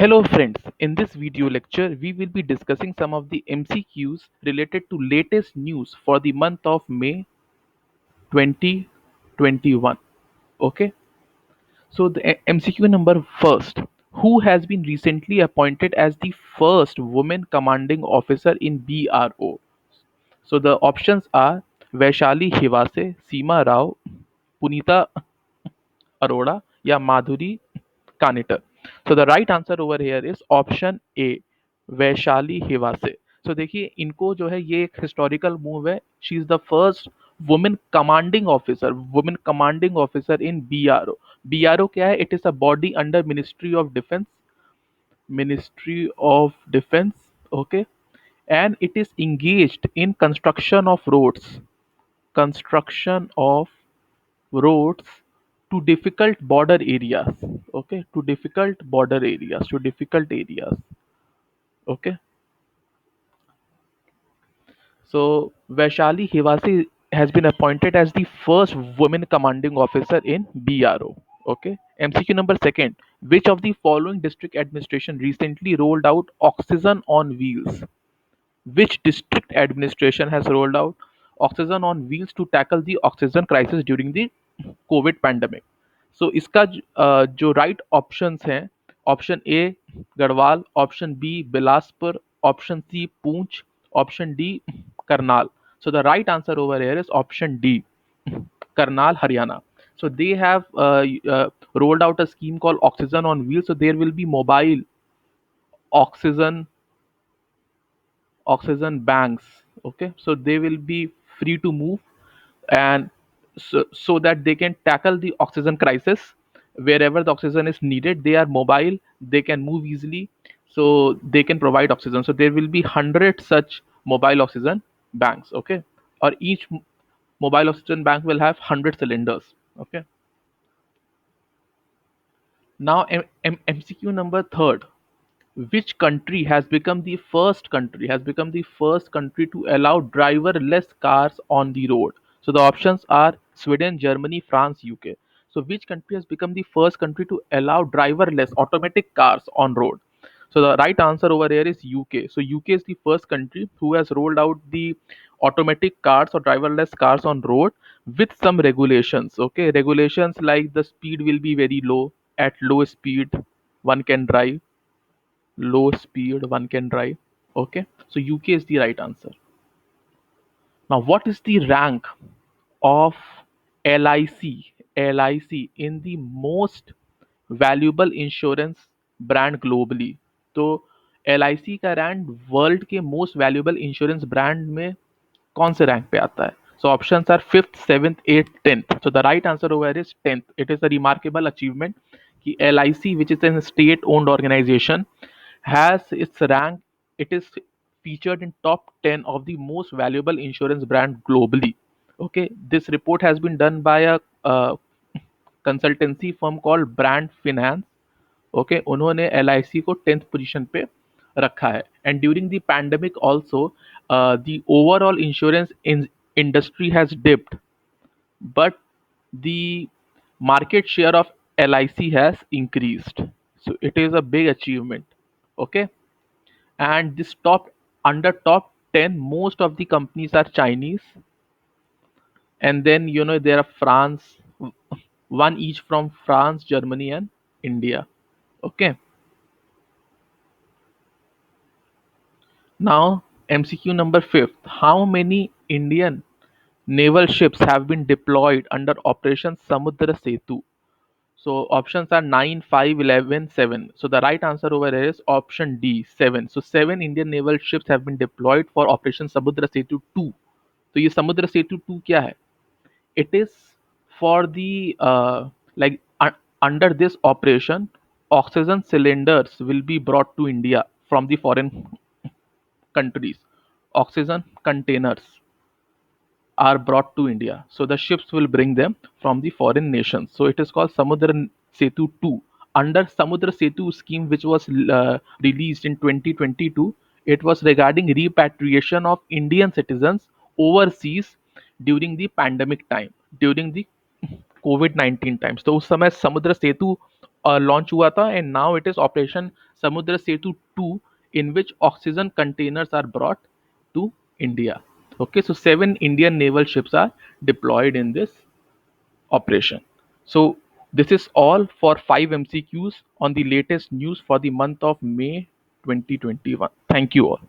Hello friends, in this video lecture we will be discussing some of the MCQs related to latest news for the month of May 2021. Okay, so the MCQ number first, who has been recently appointed as the first woman commanding officer in BRO? So the options are Vaishali Hivase, Seema Rao, Punita Arora या माधुरी कानिटर. So the right answer over here is option A, Vaishali Hiwase. So देखिए इनको जो है ये एक historical move है. She is the first women commanding officer in BRO. BRO क्या है? It is a body under ministry of defence. Okay, and it is engaged in construction of roads to difficult border areas. Okay, to difficult areas. Okay, so Vaishali Hivasi has been appointed as the first woman commanding officer in BRO. Okay, MCQ number second, which of the following district administration recently rolled out oxygen on wheels? Which district administration has rolled out oxygen on wheels to tackle the oxygen crisis during the Covid pandemic? So इसका जो right options हैं, option A Garhwal, option B Bilaspur, option C Poonch, option D Karnal. So the right answer over here is option D, Karnal, Haryana. So they have rolled out a scheme called Oxygen on Wheels. So there will be mobile oxygen banks. Okay, so they will be free to move, and so that they can tackle the oxygen crisis wherever the oxygen is needed. They are mobile, they can move easily, so they can provide oxygen. So there will be 100 such mobile oxygen banks. Okay, or each mobile oxygen bank will have 100 cylinders. Okay, now MCQ number third, which country has become the first country to allow driverless cars on the road? So the options are Sweden, Germany, France, UK. So which country has become the first country to allow driverless automatic cars on road? So the right answer over here is UK. So UK is the first country who has rolled out the automatic cars or driverless cars on road with some regulations. Okay, regulations like the speed will be very low. At low speed one can drive, low speed one can drive. Okay, so UK is the right answer. Now what is the rank of LIC in the most valuable insurance brand globally? तो L I C का rank world के most valuable insurance brand में कौन से rank पे आता है? So options are fifth, seventh, eight, tenth. So the right answer over is tenth. It is a remarkable achievement कि L I C, which is an state owned organisation, has its rank, it is featured in top 10 of the most valuable insurance brand globally. Okay, this report has been done by a consultancy firm called Brand Finance. Okay, उन्होंने L I सी को 10th position पे रखा है. And during the pandemic also the overall insurance industry has dipped, but the market share of LIC has increased. So it is a big achievement. Okay, and this top 10, most of the companies are Chinese, and then there are France, one each from France, Germany, and India. Okay, now MCQ number fifth, how many Indian naval ships have been deployed under Operation Samudra Setu? So options are 9, 5, 11, 7. So the right answer over here is option D, 7. So 7 Indian naval ships have been deployed for Operation Samudra Setu 2. तो ये समुद्र सेतु 2 क्या है? It is for the like under this operation, oxygen cylinders will be brought to India from the foreign countries. Oxygen containers are brought to India. So the ships will bring them from the foreign nations. So it is called Samudra Setu 2. Under Samudra Setu scheme, which was released in 2022, it was regarding repatriation of Indian citizens overseas during the pandemic time, during the COVID-19 times. तो उस समय समुद्र सेतु launch हुआ था, and now it is operation समुद्र सेतु 2, in which oxygen containers are brought to India. Okay, so 7 Indian naval ships are deployed in this operation. So this is all for 5 MCQs on the latest news for the month of May 2021. Thank you all.